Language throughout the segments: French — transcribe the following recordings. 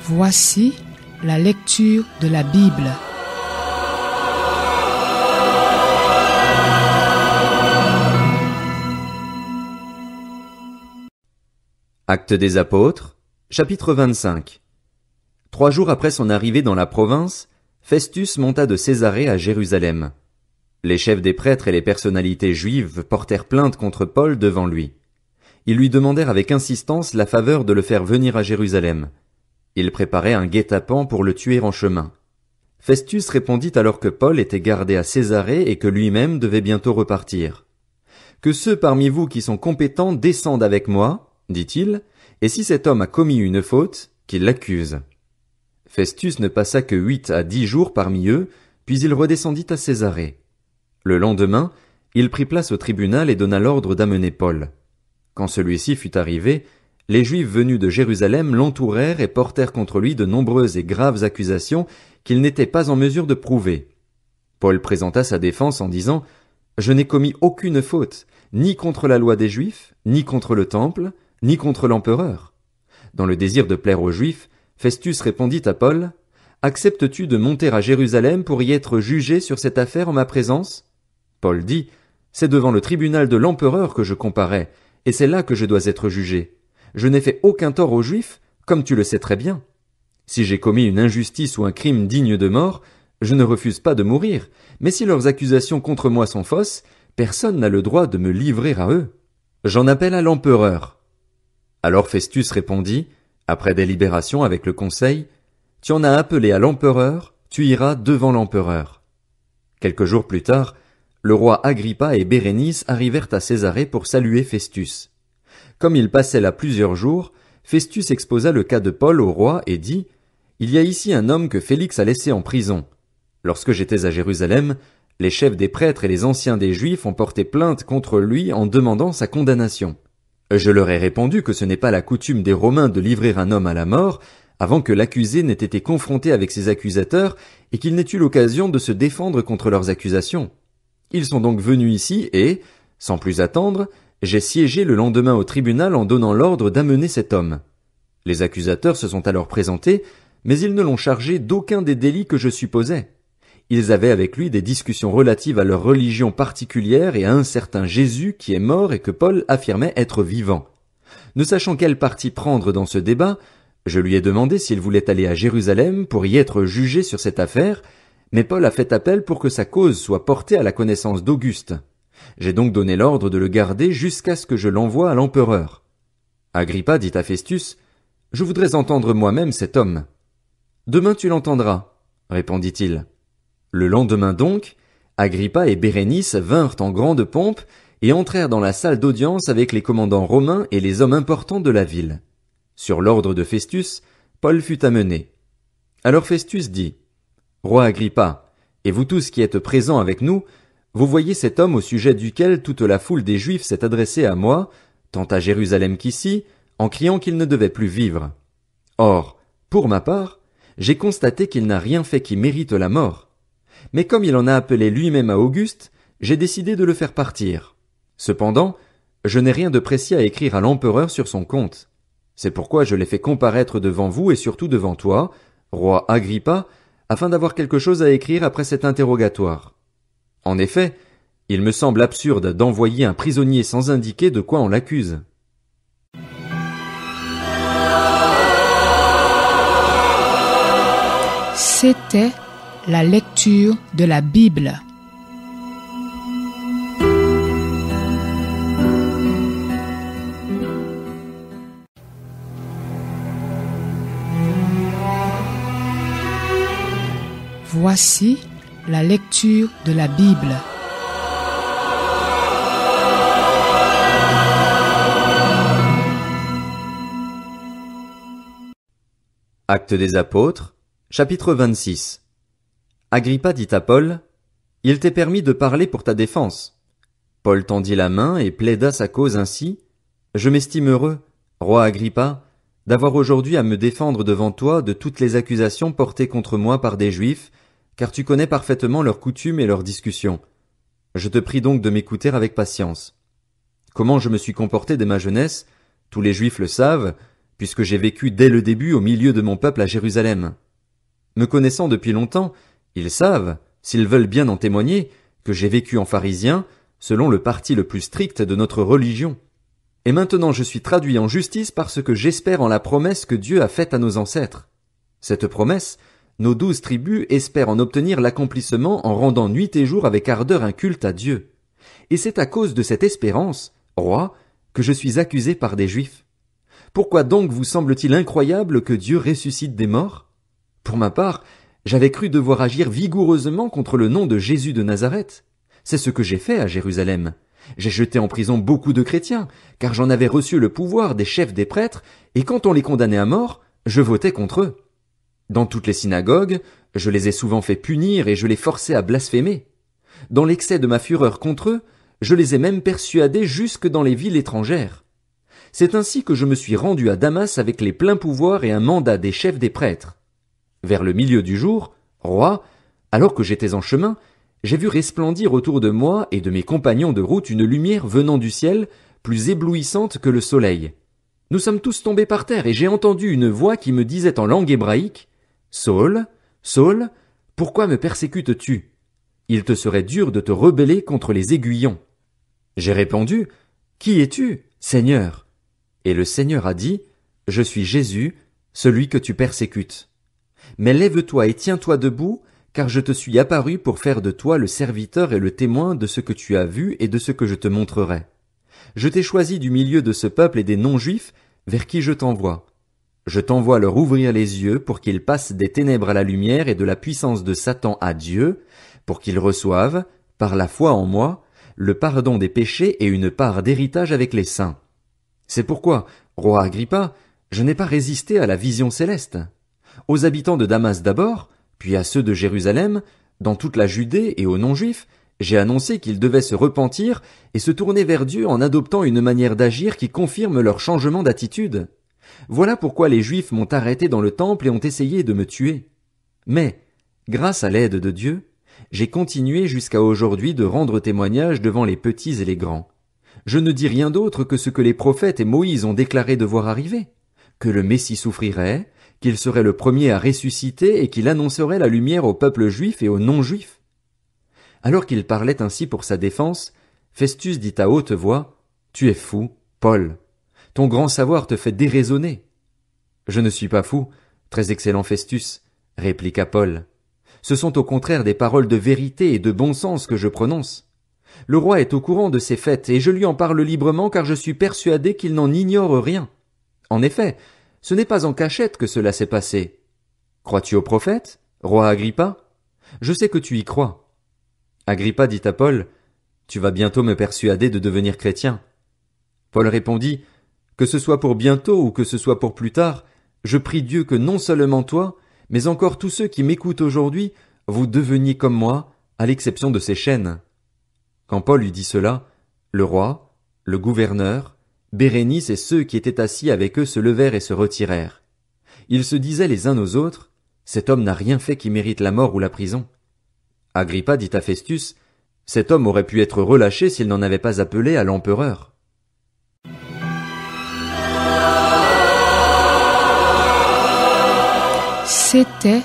Voici la lecture de la Bible. Actes des Apôtres, chapitre 25. 3 jours après son arrivée dans la province, Festus monta de Césarée à Jérusalem. Les chefs des prêtres et les personnalités juives portèrent plainte contre Paul devant lui. Ils lui demandèrent avec insistance la faveur de le faire venir à Jérusalem. Ils préparaient un guet-apens pour le tuer en chemin. Festus répondit alors que Paul était gardé à Césarée et que lui-même devait bientôt repartir. « Que ceux parmi vous qui sont compétents descendent avec moi, dit-il, et si cet homme a commis une faute, qu'il l'accuse. » Festus ne passa que 8 à 10 jours parmi eux, puis il redescendit à Césarée. Le lendemain, il prit place au tribunal et donna l'ordre d'amener Paul. Quand celui-ci fut arrivé, les Juifs venus de Jérusalem l'entourèrent et portèrent contre lui de nombreuses et graves accusations qu'il n'était pas en mesure de prouver. Paul présenta sa défense en disant « Je n'ai commis aucune faute, ni contre la loi des Juifs, ni contre le temple, ni contre l'empereur. » Dans le désir de plaire aux Juifs, Festus répondit à Paul « Acceptes-tu de monter à Jérusalem pour y être jugé sur cette affaire en ma présence ?» Paul dit « C'est devant le tribunal de l'empereur que je comparais, et c'est là que je dois être jugé. Je n'ai fait aucun tort aux Juifs, comme tu le sais très bien. Si j'ai commis une injustice ou un crime digne de mort, je ne refuse pas de mourir, mais si leurs accusations contre moi sont fausses, personne n'a le droit de me livrer à eux. J'en appelle à l'empereur. » Alors Festus répondit, après délibération avec le conseil, « Tu en as appelé à l'empereur, tu iras devant l'empereur. » Quelques jours plus tard, le roi Agrippa et Bérénice arrivèrent à Césarée pour saluer Festus. Comme il passait là plusieurs jours, Festus exposa le cas de Paul au roi et dit « Il y a ici un homme que Félix a laissé en prison. Lorsque j'étais à Jérusalem, les chefs des prêtres et les anciens des Juifs ont porté plainte contre lui en demandant sa condamnation. Je leur ai répondu que ce n'est pas la coutume des Romains de livrer un homme à la mort avant que l'accusé n'ait été confronté avec ses accusateurs et qu'il n'ait eu l'occasion de se défendre contre leurs accusations. Ils sont donc venus ici et, sans plus attendre, j'ai siégé le lendemain au tribunal en donnant l'ordre d'amener cet homme. Les accusateurs se sont alors présentés, mais ils ne l'ont chargé d'aucun des délits que je supposais. Ils avaient avec lui des discussions relatives à leur religion particulière et à un certain Jésus qui est mort et que Paul affirmait être vivant. Ne sachant quel parti prendre dans ce débat, je lui ai demandé s'il voulait aller à Jérusalem pour y être jugé sur cette affaire, mais Paul a fait appel pour que sa cause soit portée à la connaissance d'Auguste. J'ai donc donné l'ordre de le garder jusqu'à ce que je l'envoie à l'empereur. Agrippa dit à Festus, « Je voudrais entendre moi-même cet homme. »« Demain tu l'entendras, » répondit-il. Le lendemain donc, Agrippa et Bérénice vinrent en grande pompe et entrèrent dans la salle d'audience avec les commandants romains et les hommes importants de la ville. Sur l'ordre de Festus, Paul fut amené. Alors Festus dit, « Roi Agrippa, et vous tous qui êtes présents avec nous, vous voyez cet homme au sujet duquel toute la foule des Juifs s'est adressée à moi, tant à Jérusalem qu'ici, en criant qu'il ne devait plus vivre. Or, pour ma part, j'ai constaté qu'il n'a rien fait qui mérite la mort. Mais comme il en a appelé lui-même à Auguste, j'ai décidé de le faire partir. Cependant, je n'ai rien de précis à écrire à l'empereur sur son compte. C'est pourquoi je l'ai fait comparaître devant vous et surtout devant toi, roi Agrippa, afin d'avoir quelque chose à écrire après cet interrogatoire. En effet, il me semble absurde d'envoyer un prisonnier sans indiquer de quoi on l'accuse. » C'était la lecture de la Bible. Voici la lecture de la Bible. Actes des Apôtres, chapitre 26. Agrippa dit à Paul, « Il t'est permis de parler pour ta défense. » Paul tendit la main et plaida sa cause ainsi, « Je m'estime heureux, roi Agrippa, d'avoir aujourd'hui à me défendre devant toi de toutes les accusations portées contre moi par des Juifs, car tu connais parfaitement leurs coutumes et leurs discussions. Je te prie donc de m'écouter avec patience. Comment je me suis comporté dès ma jeunesse, tous les Juifs le savent, puisque j'ai vécu dès le début au milieu de mon peuple à Jérusalem. Me connaissant depuis longtemps, ils savent, s'ils veulent bien en témoigner, que j'ai vécu en pharisien, selon le parti le plus strict de notre religion. Et maintenant je suis traduit en justice parce que j'espère en la promesse que Dieu a faite à nos ancêtres. Cette promesse, nos 12 tribus espèrent en obtenir l'accomplissement en rendant nuit et jour avec ardeur un culte à Dieu. Et c'est à cause de cette espérance, roi, que je suis accusé par des Juifs. Pourquoi donc vous semble-t-il incroyable que Dieu ressuscite des morts? Pour ma part, j'avais cru devoir agir vigoureusement contre le nom de Jésus de Nazareth. C'est ce que j'ai fait à Jérusalem. J'ai jeté en prison beaucoup de chrétiens, car j'en avais reçu le pouvoir des chefs des prêtres, et quand on les condamnait à mort, je votais contre eux. Dans toutes les synagogues, je les ai souvent fait punir et je les forçais à blasphémer. Dans l'excès de ma fureur contre eux, je les ai même persuadés jusque dans les villes étrangères. C'est ainsi que je me suis rendu à Damas avec les pleins pouvoirs et un mandat des chefs des prêtres. Vers le milieu du jour, roi, alors que j'étais en chemin, j'ai vu resplendir autour de moi et de mes compagnons de route une lumière venant du ciel, plus éblouissante que le soleil. Nous sommes tous tombés par terre et j'ai entendu une voix qui me disait en langue hébraïque, « Saul, Saul, pourquoi me persécutes-tu? Il te serait dur de te rebeller contre les aiguillons. » J'ai répondu, « Qui es-tu, Seigneur? » Et le Seigneur a dit, « Je suis Jésus, celui que tu persécutes. Mais lève-toi et tiens-toi debout, car je te suis apparu pour faire de toi le serviteur et le témoin de ce que tu as vu et de ce que je te montrerai. Je t'ai choisi du milieu de ce peuple et des non-juifs, vers qui je t'envoie. Je t'envoie leur ouvrir les yeux pour qu'ils passent des ténèbres à la lumière et de la puissance de Satan à Dieu, pour qu'ils reçoivent, par la foi en moi, le pardon des péchés et une part d'héritage avec les saints. C'est pourquoi, roi Agrippa, je n'ai pas résisté à la vision céleste. Aux habitants de Damas d'abord, puis à ceux de Jérusalem, dans toute la Judée et aux non-juifs, j'ai annoncé qu'ils devaient se repentir et se tourner vers Dieu en adoptant une manière d'agir qui confirme leur changement d'attitude. Voilà pourquoi les Juifs m'ont arrêté dans le temple et ont essayé de me tuer. Mais, grâce à l'aide de Dieu, j'ai continué jusqu'à aujourd'hui de rendre témoignage devant les petits et les grands. Je ne dis rien d'autre que ce que les prophètes et Moïse ont déclaré devoir arriver, que le Messie souffrirait, qu'il serait le premier à ressusciter et qu'il annoncerait la lumière au peuple juif et aux non-juifs. Alors qu'il parlait ainsi pour sa défense, Festus dit à haute voix, « Tu es fou, Paul. Ton grand savoir te fait déraisonner. » « Je ne suis pas fou, très excellent Festus, » répliqua Paul. « Ce sont au contraire des paroles de vérité et de bon sens que je prononce. Le roi est au courant de ces faits et je lui en parle librement car je suis persuadé qu'il n'en ignore rien. En effet, ce n'est pas en cachette que cela s'est passé. Crois-tu au prophète, roi Agrippa? Je sais que tu y crois. » Agrippa dit à Paul, « Tu vas bientôt me persuader de devenir chrétien. » Paul répondit, « Que ce soit pour bientôt ou que ce soit pour plus tard, je prie Dieu que non seulement toi, mais encore tous ceux qui m'écoutent aujourd'hui, vous deveniez comme moi, à l'exception de ces chaînes. » Quand Paul lui dit cela, le roi, le gouverneur, Bérénice et ceux qui étaient assis avec eux se levèrent et se retirèrent. Ils se disaient les uns aux autres, « Cet homme n'a rien fait qui mérite la mort ou la prison. » Agrippa dit à Festus, « Cet homme aurait pu être relâché s'il n'en avait pas appelé à l'empereur. » C'était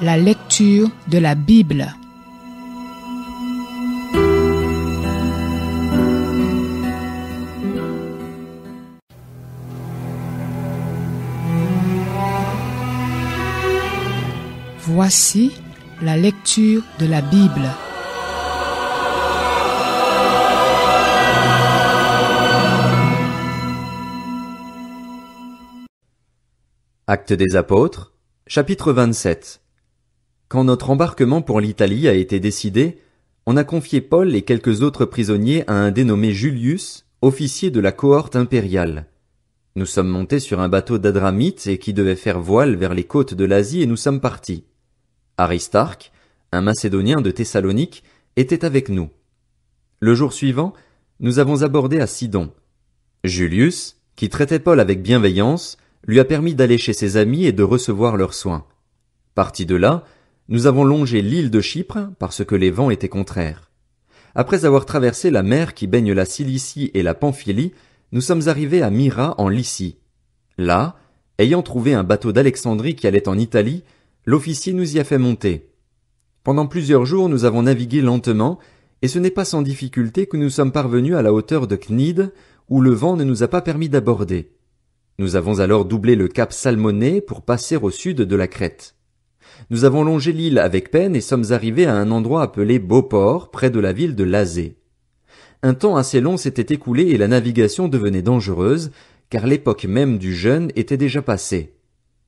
la lecture de la Bible. Voici la lecture de la Bible. Actes des apôtres, chapitre 27. Quand notre embarquement pour l'Italie a été décidé, on a confié Paul et quelques autres prisonniers à un dénommé Julius, officier de la cohorte impériale. Nous sommes montés sur un bateau d'Adramite et qui devait faire voile vers les côtes de l'Asie et nous sommes partis. Aristarque, un Macédonien de Thessalonique, était avec nous. Le jour suivant, nous avons abordé à Sidon. Julius, qui traitait Paul avec bienveillance, lui a permis d'aller chez ses amis et de recevoir leurs soins. Partis de là, nous avons longé l'île de Chypre parce que les vents étaient contraires. Après avoir traversé la mer qui baigne la Cilicie et la Pamphylie, nous sommes arrivés à Myra en Lycie. Là, Ayant trouvé un bateau d'Alexandrie qui allait en Italie, l'officier nous y a fait monter. Pendant plusieurs jours, nous avons navigué lentement, et ce n'est pas sans difficulté que nous sommes parvenus à la hauteur de Cnide, où le vent ne nous a pas permis d'aborder. Nous avons alors doublé le cap Salmoné pour passer au sud de la Crète. Nous avons longé l'île avec peine et sommes arrivés à un endroit appelé Beauport, près de la ville de Lazée. Un temps assez long s'était écoulé et la navigation devenait dangereuse, car l'époque même du jeûne était déjà passée.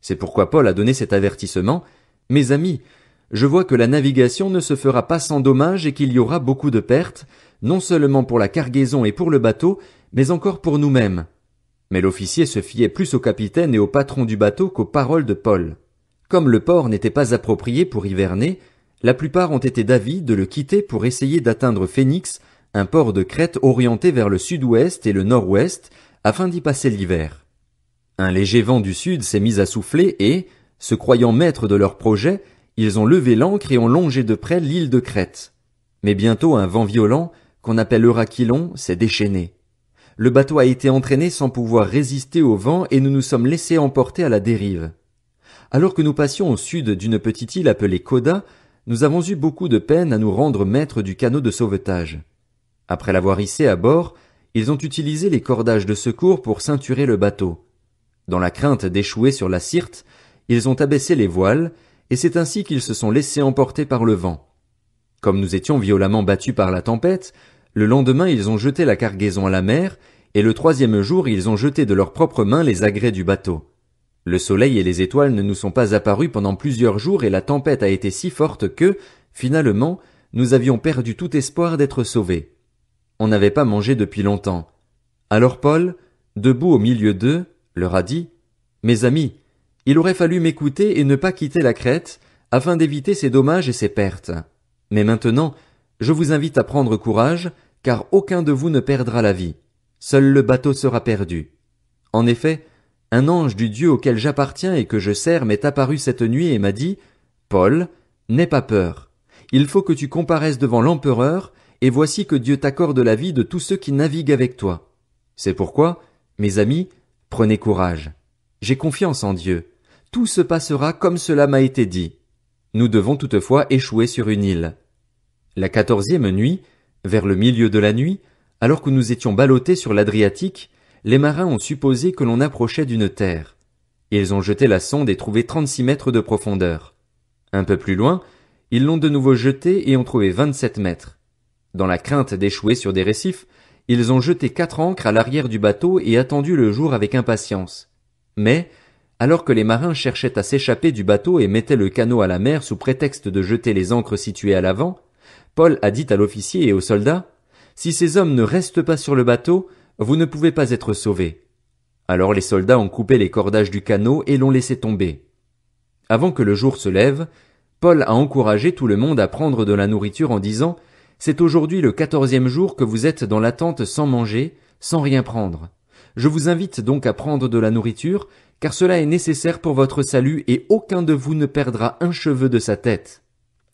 C'est pourquoi Paul a donné cet avertissement. Mes amis, je vois que la navigation ne se fera pas sans dommage et qu'il y aura beaucoup de pertes, non seulement pour la cargaison et pour le bateau, mais encore pour nous-mêmes. Mais l'officier se fiait plus au capitaine et au patron du bateau qu'aux paroles de Paul. Comme le port n'était pas approprié pour hiverner, la plupart ont été d'avis de le quitter pour essayer d'atteindre Phénix, un port de Crète orienté vers le sud-ouest et le nord-ouest, afin d'y passer l'hiver. Un léger vent du sud s'est mis à souffler et, se croyant maîtres de leur projet, ils ont levé l'ancre et ont longé de près l'île de Crète. Mais bientôt un vent violent, qu'on appelle Eurachylon, s'est déchaîné. Le bateau a été entraîné sans pouvoir résister au vent et nous nous sommes laissés emporter à la dérive. Alors que nous passions au sud d'une petite île appelée Coda, nous avons eu beaucoup de peine à nous rendre maîtres du canot de sauvetage. Après l'avoir hissé à bord, ils ont utilisé les cordages de secours pour ceinturer le bateau. Dans la crainte d'échouer sur la Syrte, ils ont abaissé les voiles, et c'est ainsi qu'ils se sont laissés emporter par le vent. Comme nous étions violemment battus par la tempête, le lendemain ils ont jeté la cargaison à la mer, et le troisième jour ils ont jeté de leurs propres mains les agrès du bateau. Le soleil et les étoiles ne nous sont pas apparus pendant plusieurs jours et la tempête a été si forte que, finalement, nous avions perdu tout espoir d'être sauvés. On n'avait pas mangé depuis longtemps. Alors Paul, debout au milieu d'eux, leur a dit « Mes amis, il aurait fallu m'écouter et ne pas quitter la Crète, afin d'éviter ces dommages et ces pertes. Mais maintenant, je vous invite à prendre courage, car aucun de vous ne perdra la vie. Seul le bateau sera perdu. En effet, un ange du Dieu auquel j'appartiens et que je sers m'est apparu cette nuit et m'a dit « Paul, n'aie pas peur. Il faut que tu comparaisses devant l'empereur, et voici que Dieu t'accorde la vie de tous ceux qui naviguent avec toi. C'est pourquoi, mes amis, prenez courage. J'ai confiance en Dieu. Tout se passera comme cela m'a été dit. Nous devons toutefois échouer sur une île. » La 14e nuit, vers le milieu de la nuit, alors que nous étions ballottés sur l'Adriatique, les marins ont supposé que l'on approchait d'une terre. Ils ont jeté la sonde et trouvé 36 mètres de profondeur. Un peu plus loin, ils l'ont de nouveau jetée et ont trouvé 27 mètres. Dans la crainte d'échouer sur des récifs, ils ont jeté 4 ancres à l'arrière du bateau et attendu le jour avec impatience. Mais, alors que les marins cherchaient à s'échapper du bateau et mettaient le canot à la mer sous prétexte de jeter les ancres situées à l'avant, Paul a dit à l'officier et aux soldats « Si ces hommes ne restent pas sur le bateau, vous ne pouvez pas être sauvés. » Alors les soldats ont coupé les cordages du canot et l'ont laissé tomber. Avant que le jour se lève, Paul a encouragé tout le monde à prendre de la nourriture en disant « C'est aujourd'hui le 14e jour que vous êtes dans la tente sans manger, sans rien prendre. Je vous invite donc à prendre de la nourriture, car cela est nécessaire pour votre salut et aucun de vous ne perdra un cheveu de sa tête. »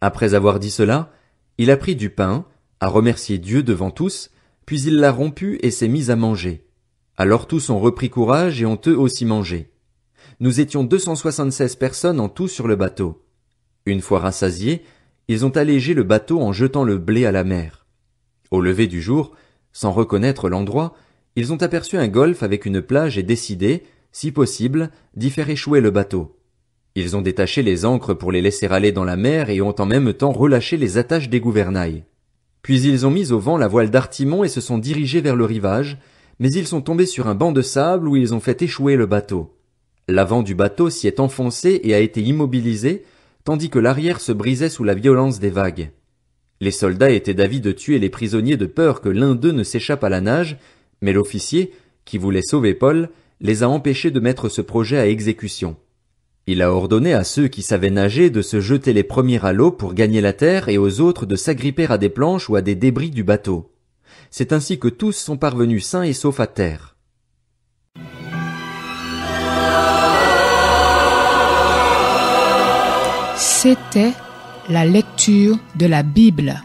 Après avoir dit cela, il a pris du pain, a remercié Dieu devant tous, puis il l'a rompu et s'est mis à manger. Alors tous ont repris courage et ont eux aussi mangé. Nous étions 276 personnes en tout sur le bateau. Une fois rassasiés, ils ont allégé le bateau en jetant le blé à la mer. Au lever du jour, sans reconnaître l'endroit, ils ont aperçu un golfe avec une plage et décidé, si possible, d'y faire échouer le bateau. Ils ont détaché les ancres pour les laisser aller dans la mer et ont en même temps relâché les attaches des gouvernails. Puis ils ont mis au vent la voile d'artimon et se sont dirigés vers le rivage, mais ils sont tombés sur un banc de sable où ils ont fait échouer le bateau. L'avant du bateau s'y est enfoncé et a été immobilisé, tandis que l'arrière se brisait sous la violence des vagues. Les soldats étaient d'avis de tuer les prisonniers de peur que l'un d'eux ne s'échappe à la nage, mais l'officier, qui voulait sauver Paul, les a empêchés de mettre ce projet à exécution. Il a ordonné à ceux qui savaient nager de se jeter les premiers à l'eau pour gagner la terre et aux autres de s'agripper à des planches ou à des débris du bateau. C'est ainsi que tous sont parvenus sains et saufs à terre. C'était la lecture de la Bible.